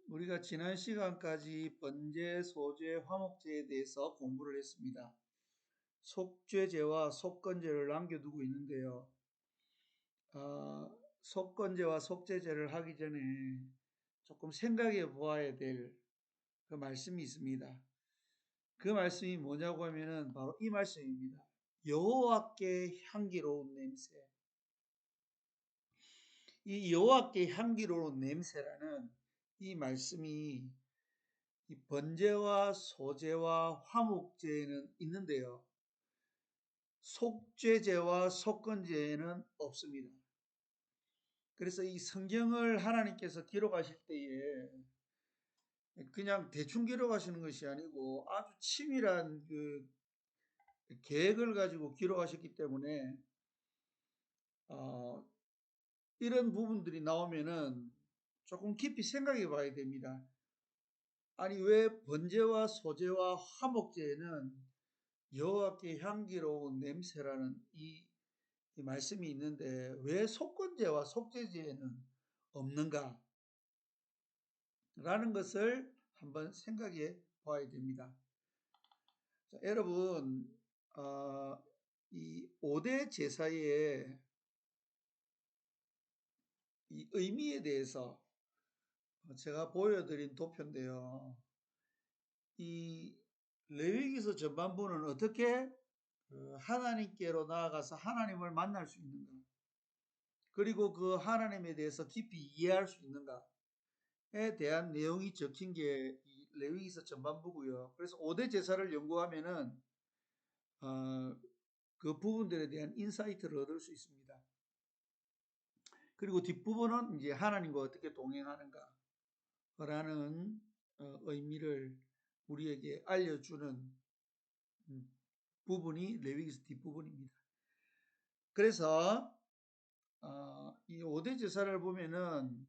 우리가 지난 시간까지 번제, 소제, 화목제에 대해서 공부를 했습니다. 속죄제와 속건제를 남겨두고 있는데요. 속건제와 속죄제를 하기 전에 조금 생각해 보아야 될 그 말씀이 있습니다. 그 말씀이 뭐냐고 하면은 바로 이 말씀입니다. 여호와께 향기로운 냄새. 이 여호와께 향기로운 냄새라는 이 말씀이 이 번제와 소제와 화목제에는 있는데요. 속죄제와 속건제에는 없습니다. 그래서 이 성경을 하나님께서 기록하실 때에 그냥 대충 기록하시는 것이 아니고 아주 치밀한 그 계획을 가지고 기록하셨기 때문에 이런 부분들이 나오면은 조금 깊이 생각해 봐야 됩니다. 아니 왜 번제와 소제와 화목제에는 여호와께 향기로운 냄새라는 이 말씀이 있는데 왜 속건제와 속죄제에는 없는가? 라는 것을 한번 생각해 봐야 됩니다. 자, 여러분, 이 5대 제사의 이 의미에 대해서 제가 보여드린 도표인데요. 이 레위기서 전반부는 어떻게 하나님께로 나아가서 하나님을 만날 수 있는가? 그리고 그 하나님에 대해서 깊이 이해할 수 있는가에 대한 내용이 적힌 게 이 레위기서 전반부고요. 그래서 5대 제사를 연구하면은 그 부분들에 대한 인사이트를 얻을 수 있습니다. 그리고 뒷부분은 이제 하나님과 어떻게 동행하는가라는 의미를 우리에게 알려주는 부분이 레위기서 뒷부분입니다. 그래서 이 5대 제사를 보면은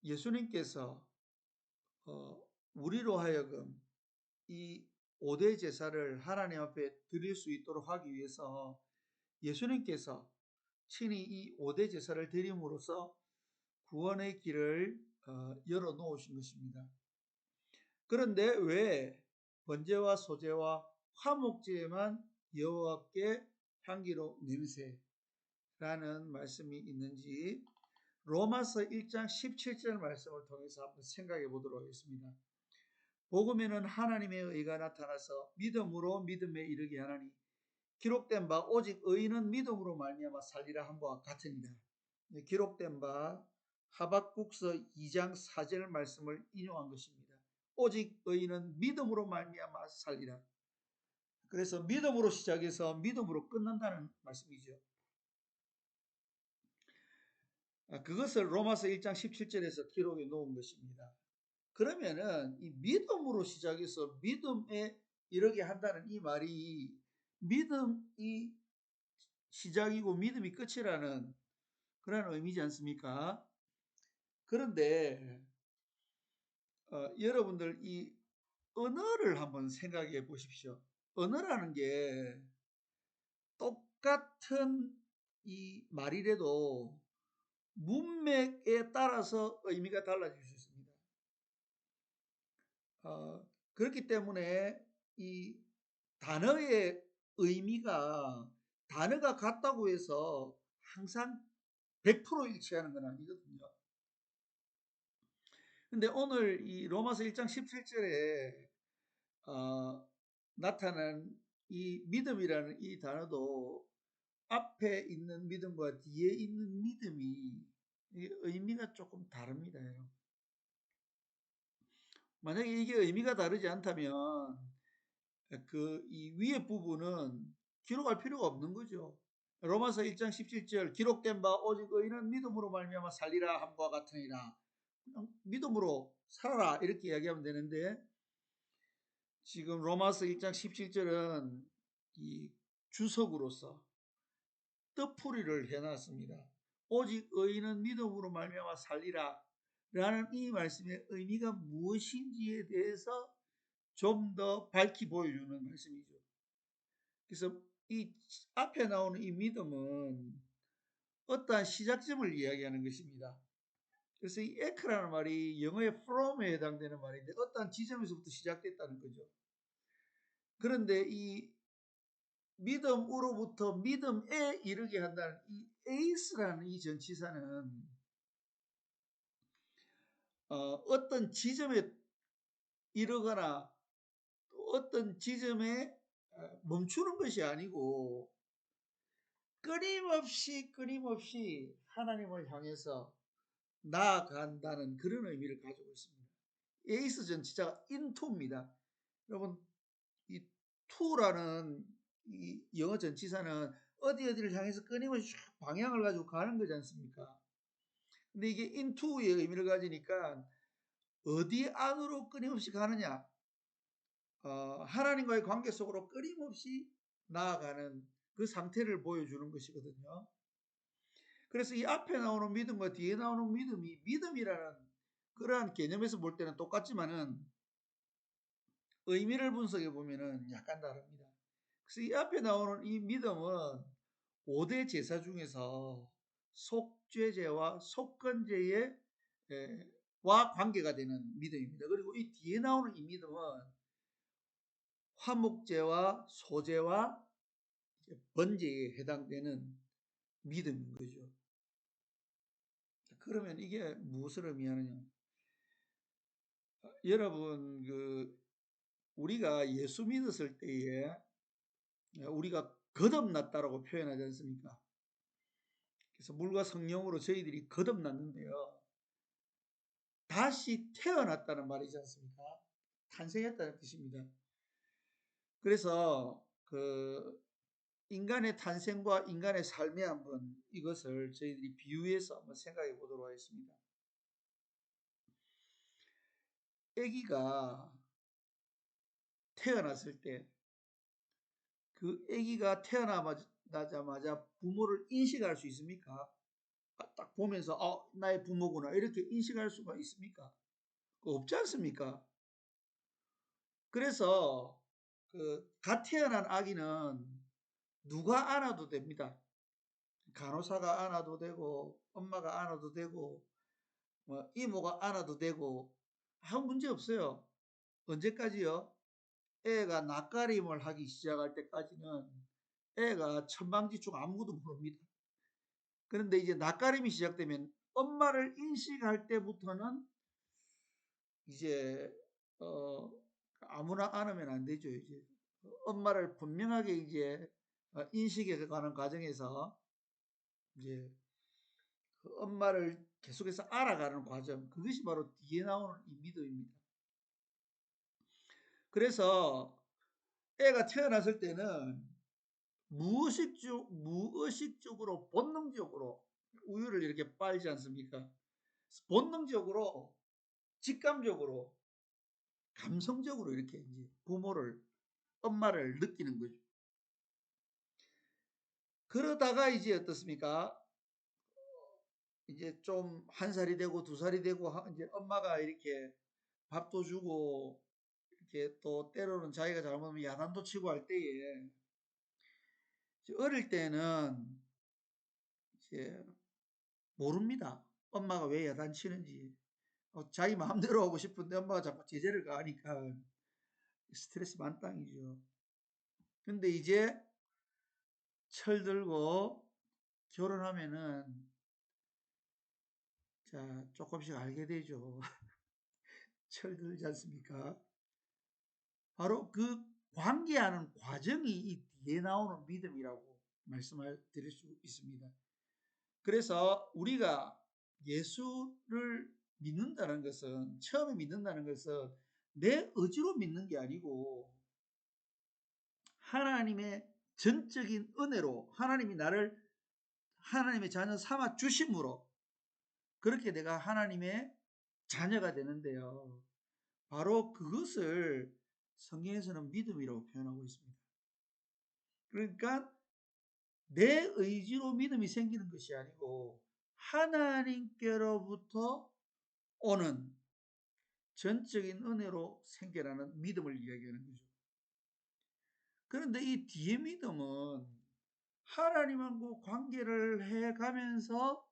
예수님께서 우리로 하여금 이 5대 제사를 하나님 앞에 드릴 수 있도록 하기 위해서 예수님께서 친히 이 5대 제사를 드림으로써 구원의 길을 열어 놓으신 것입니다. 그런데 왜 번제와 소제와 화목제에만 여호와께 향기로운 냄새라는 말씀이 있는지 로마서 1장 17절 말씀을 통해서 한번 생각해 보도록 하겠습니다. 복음에는 하나님의 의가 나타나서 믿음으로 믿음에 이르게 하나니 기록된 바 오직 의인은 믿음으로 말미암아 살리라 함과 같으니라. 기록된 바 하박국서 2장 4절 말씀을 인용한 것입니다. 오직 의인은 믿음으로 말미암아 살리라. 그래서 믿음으로 시작해서 믿음으로 끝난다는 말씀이죠. 그것을 로마서 1장 17절에서 기록해 놓은 것입니다. 그러면은 이 믿음으로 시작해서 믿음에 이르게 한다는 이 말이 믿음이 시작이고 믿음이 끝이라는 그런 의미지 않습니까? 그런데 여러분들 이 언어를 한번 생각해 보십시오. 언어라는 게 똑같은 이 말이라도 문맥에 따라서 의미가 달라질 수 있습니다. 그렇기 때문에 이 단어의 의미가 단어가 같다고 해서 항상 100% 일치하는 건 아니거든요. 근데 오늘 이 로마서 1장 17절에 나타난 이 믿음이라는 이 단어도 앞에 있는 믿음과 뒤에 있는 믿음이 의미가 조금 다릅니다. 만약에 이게 의미가 다르지 않다면 그 이 위에 부분은 기록할 필요가 없는 거죠. 로마서 1장 17절 기록된 바 오직 의인은 믿음으로 말미암아 살리라 함과 같으니라. 그냥 믿음으로 살아라 이렇게 이야기하면 되는데 지금 로마서 1장 17절은 이 주석으로서 뜻풀이를 해놨습니다. 오직 의인은 믿음으로 말미암아 살리라 라는 이 말씀의 의미가 무엇인지에 대해서 좀 더 밝히 보여주는 말씀이죠. 그래서 이 앞에 나오는 이 믿음은 어떠한 시작점을 이야기하는 것입니다. 그래서 이 에크라는 말이 영어의 from에 해당되는 말인데 어떠한 지점에서부터 시작됐다는 거죠. 그런데 이 믿음으로부터 믿음에 이르게 한다는 이 에이스라는 이 전치사는 어떤 지점에 이르거나 어떤 지점에 멈추는 것이 아니고 끊임없이 하나님을 향해서 나아간다는 그런 의미를 가지고 있습니다. 에이스 전치사가 into입니다. 여러분, 이 to라는 이 영어 전치사는 어디를 향해서 끊임없이 방향을 가지고 가는 거지 않습니까? 근데 이게 into의 의미를 가지니까 어디 안으로 끊임없이 가느냐? 하나님과의 관계 속으로 끊임없이 나아가는 그 상태를 보여주는 것이거든요. 그래서 이 앞에 나오는 믿음과 뒤에 나오는 믿음이 믿음이라는 그러한 개념에서 볼 때는 똑같지만은 의미를 분석해 보면은 약간 다릅니다. 그래서 이 앞에 나오는 이 믿음은 5대 제사 중에서 속죄제와 속건제의 와 관계가 되는 믿음입니다. 그리고 이 뒤에 나오는 이 믿음은 화목제와 소제와 번제에 해당되는 믿음인 거죠. 그러면 이게 무엇을 의미하느냐? 여러분, 우리가 예수 믿었을 때에 우리가 거듭났다라고 표현하지 않습니까? 그래서 물과 성령으로 저희들이 거듭났는데요. 다시 태어났다는 말이지 않습니까? 탄생했다는 뜻입니다. 그래서 인간의 탄생과 인간의 삶에 한번 이것을 저희들이 비유해서 한번 생각해 보도록 하겠습니다. 아기가 태어났을 때 그 아기가 태어나자마자 부모를 인식할 수 있습니까? 딱 보면서 나의 부모구나 이렇게 인식할 수가 있습니까? 없지 않습니까? 그래서 갓 태어난 아기는 누가 안아도 됩니다. 간호사가 안아도 되고 엄마가 안아도 되고 뭐 이모가 안아도 되고 아무 문제 없어요. 언제까지요? 애가 낯가림을 하기 시작할 때까지는 애가 천방지축 아무것도 모릅니다. 그런데 이제 낯가림이 시작되면 엄마를 인식할 때부터는 이제 아무나 안으면 안 되죠. 이제 엄마를 분명하게 이제 인식해 가는 과정에서 이제 그 엄마를 계속해서 알아가는 과정, 그것이 바로 뒤에 나오는 이 믿음입니다. 그래서 애가 태어났을 때는 무의식적으로 본능적으로 우유를 이렇게 빨지 않습니까? 본능적으로 직감적으로 감성적으로 이렇게 이제 부모를 엄마를 느끼는 거죠. 그러다가 이제 어떻습니까? 이제 좀 한 살이 되고 두 살이 되고 이제 엄마가 이렇게 밥도 주고 이렇게 또 때로는 자기가 잘못하면 야단도 치고 할 때에 어릴 때는 이제 모릅니다. 엄마가 왜 야단치는지. 자기 마음대로 하고 싶은데 엄마가 자꾸 제재를 가하니까 스트레스 만땅이죠. 근데 이제 철들고 결혼하면은 자 조금씩 알게 되죠. 철들지 않습니까? 바로 그 관계하는 과정이 이 뒤에 나오는 믿음이라고 말씀을 드릴 수 있습니다. 그래서 우리가 예수를 믿는다는 것은 처음에 믿는다는 것은 내 의지로 믿는 게 아니고 하나님의 전적인 은혜로 하나님이 나를 하나님의 자녀 삼아 주심으로 그렇게 내가 하나님의 자녀가 되는데요. 바로 그것을 성경에서는 믿음이라고 표현하고 있습니다. 그러니까 내 의지로 믿음이 생기는 것이 아니고 하나님께로부터 오는 전적인 은혜로 생겨나는 믿음을 이야기하는 거죠. 그런데 이 뒤의 믿음은 하나님하고 관계를 해가면서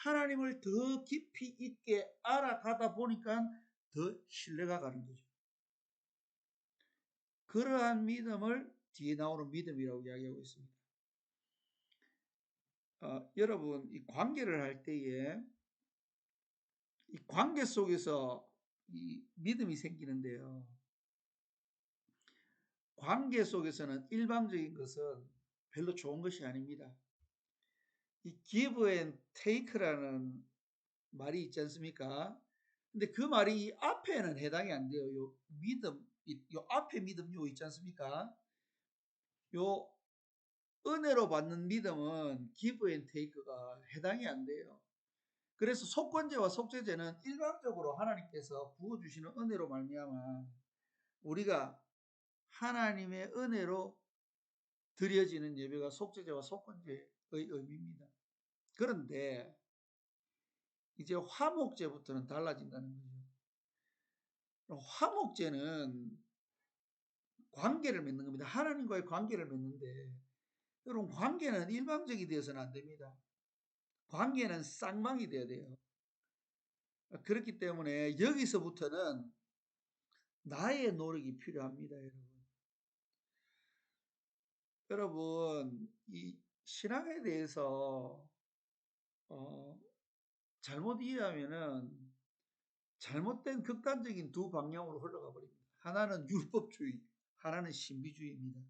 하나님을 더 깊이 있게 알아가다 보니까 더 신뢰가 가는 거죠. 그러한 믿음을 뒤에 나오는 믿음이라고 이야기하고 있습니다. 여러분, 이 관계를 할 때에 이 관계 속에서 이 믿음이 생기는데요. 관계 속에서는 일방적인 것은 별로 좋은 것이 아닙니다. 이 give and take라는 말이 있지 않습니까? 근데 그 말이 이 앞에는 해당이 안 돼요. 요 믿음, 요 앞에 믿음 요 있지 않습니까? 요 은혜로 받는 믿음은 give and take가 해당이 안 돼요. 그래서 속건제와 속죄제는 일방적으로 하나님께서 부어주시는 은혜로 말미암아 우리가 하나님의 은혜로 드려지는 예배가 속죄제와 속건제의 의미입니다. 그런데 이제 화목제부터는 달라진다는 거죠. 화목제는 관계를 맺는 겁니다. 하나님과의 관계를 맺는데 여러분 관계는 일방적이 되어서는 안 됩니다. 관계는 쌍방이 되어야 돼요. 그렇기 때문에 여기서부터는 나의 노력이 필요합니다. 여러분 이 신앙에 대해서 잘못 이해하면은 잘못된 극단적인 두 방향으로 흘러가 버립니다. 하나는 율법주의, 하나는 신비주의입니다.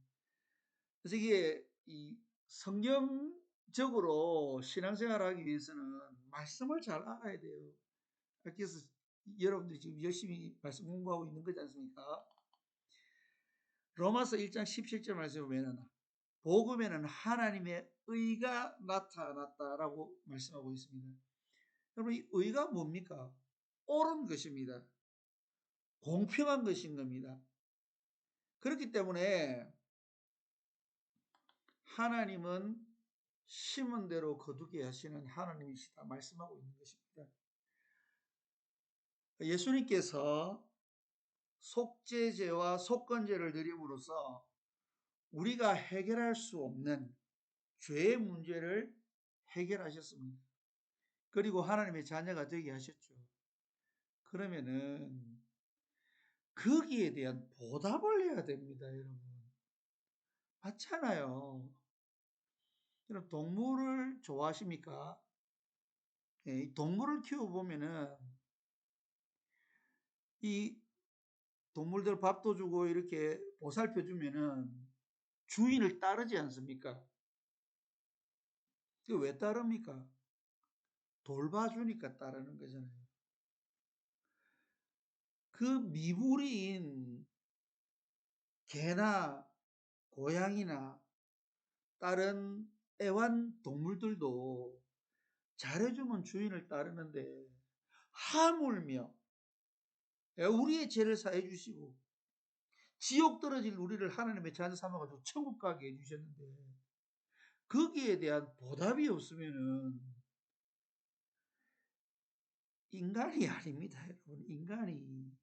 그래서 이게 이 성경적으로 신앙생활하기 위해서는 말씀을 잘 알아야 돼요. 그래서 여러분들이 지금 열심히 말씀 공부하고 있는 거지 않습니까? 로마서 1장 17절 말씀에 보면은 복음에는 하나님의 의가 나타났다라고 말씀하고 있습니다. 여러분 이 의가 뭡니까? 옳은 것입니다. 공평한 것인 겁니다. 그렇기 때문에 하나님은 심은 대로 거두게 하시는 하나님이시다 말씀하고 있는 것입니다. 예수님께서 속죄제와 속건제를 드림으로써 우리가 해결할 수 없는 죄의 문제를 해결하셨습니다. 그리고 하나님의 자녀가 되게 하셨죠. 그러면은 거기에 대한 보답을 해야 됩니다, 여러분. 맞잖아요. 여러분 동물을 좋아하십니까? 예, 동물을 키워보면은 이 동물들 밥도 주고 이렇게 보살펴주면은 주인을 따르지 않습니까? 그 왜 따릅니까? 돌봐주니까 따르는 거잖아요. 그 미부리인 개나 고양이나 다른 애완 동물들도 잘해주면 주인을 따르는데 하물며 우리의 죄를 사해 주시고 지옥 떨어질 우리를 하나님의 자녀 삼아가지고 천국 가게 해주셨는데 거기에 대한 보답이 없으면은 인간이 아닙니다, 여러분. 인간이.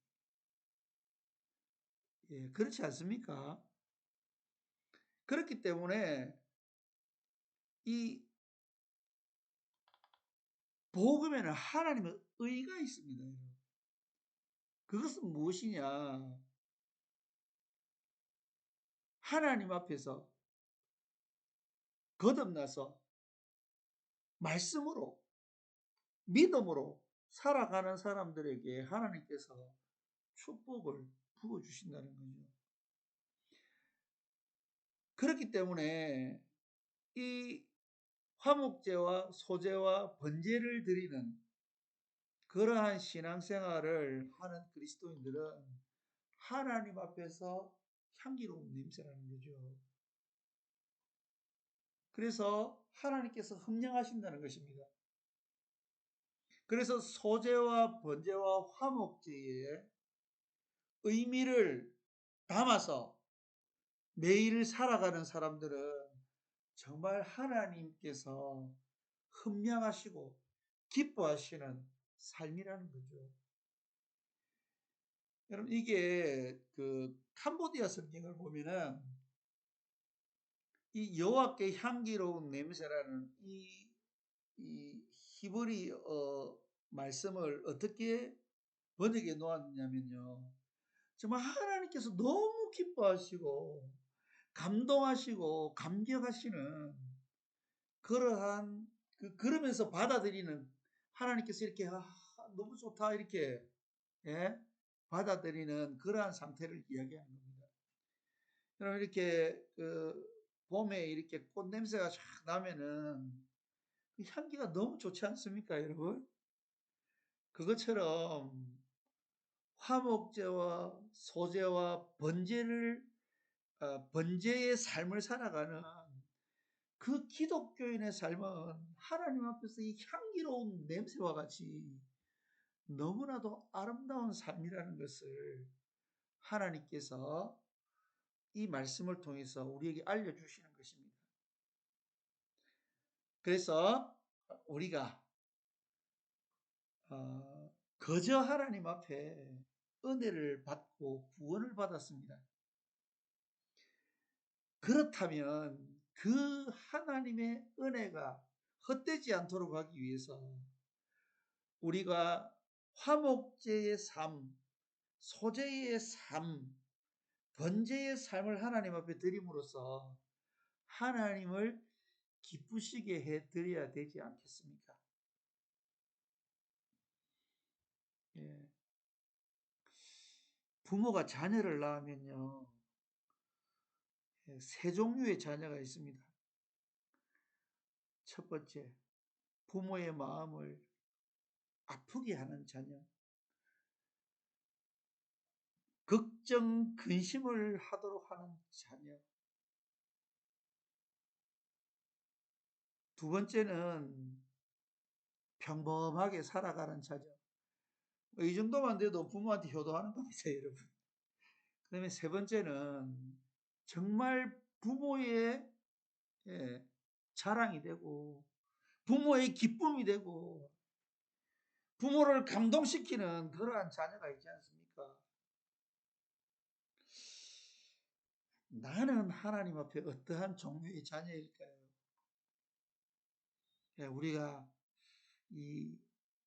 예, 그렇지 않습니까? 그렇기 때문에 이 복음에는 하나님의 의가 있습니다. 그것은 무엇이냐? 하나님 앞에서 거듭나서 말씀으로 믿음으로 살아가는 사람들에게 하나님께서 축복을 부어주신다는 거죠. 그렇기 때문에 이 화목제와 소제와 번제를 드리는 그러한 신앙생활을 하는 그리스도인들은 하나님 앞에서 향기로운 냄새라는 거죠. 그래서 하나님께서 흠령하신다는 것입니다. 그래서 소제와 번제와 화목제의 의미를 담아서 매일 살아가는 사람들은 정말 하나님께서 흠령하시고 기뻐하시는 삶이라는 거죠. 여러분 이게 그 캄보디아 성경을 보면은 이 여호와께 향기로운 냄새라는 이 히브리 말씀을 어떻게 번역해 놓았냐면요. 정말 하나님께서 너무 기뻐하시고 감동하시고 감격하시는 그러한 그러면서 받아들이는 하나님께서 이렇게 너무 좋다 이렇게 예? 받아들이는 그러한 상태를 이야기하는 겁니다. 그럼 이렇게 봄에 이렇게 꽃 냄새가 쫙 나면은 그 향기가 너무 좋지 않습니까, 여러분? 그것처럼 화목제와 소제와 번제의 삶을 살아가는 그 기독교인의 삶은 하나님 앞에서 이 향기로운 냄새와 같이 너무나도 아름다운 삶이라는 것을 하나님께서 이 말씀을 통해서 우리에게 알려주시는 것입니다. 그래서 우리가 거저 하나님 앞에 은혜를 받고 구원을 받았습니다. 그렇다면 그 하나님의 은혜가 헛되지 않도록 하기 위해서 우리가 화목제의 삶, 소제의 삶, 번제의 삶을 하나님 앞에 드림으로써 하나님을 기쁘시게 해 드려야 되지 않겠습니까? 예. 부모가 자녀를 낳으면요, 세 종류의 자녀가 있습니다. 첫 번째, 부모의 마음을 아프게 하는 자녀. 걱정, 근심을 하도록 하는 자녀. 두 번째는 평범하게 살아가는 자녀. 이 정도만 돼도 부모한테 효도하는 겁니다, 여러분. 그 다음에 세 번째는 정말 부모의 자랑이 되고, 부모의 기쁨이 되고, 부모를 감동시키는 그러한 자녀가 있지 않습니까? 나는 하나님 앞에 어떠한 종류의 자녀일까요? 우리가 이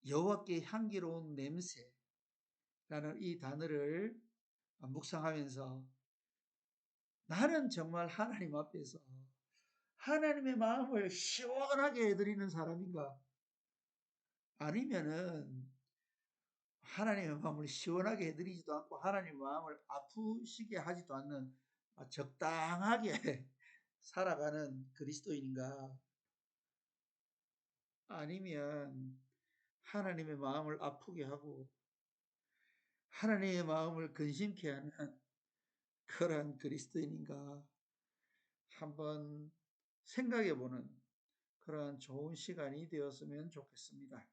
여호와께 향기로운 냄새라는 이 단어를 묵상하면서 나는 정말 하나님 앞에서 하나님의 마음을 시원하게 해드리는 사람인가? 아니면은 하나님의 마음을 시원하게 해드리지도 않고 하나님의 마음을 아프시게 하지도 않는 적당하게 살아가는 그리스도인인가? 아니면 하나님의 마음을 아프게 하고 하나님의 마음을 근심케 하는 그런 그리스도인인가? 한번 생각해 보는 그런 좋은 시간이 되었으면 좋겠습니다.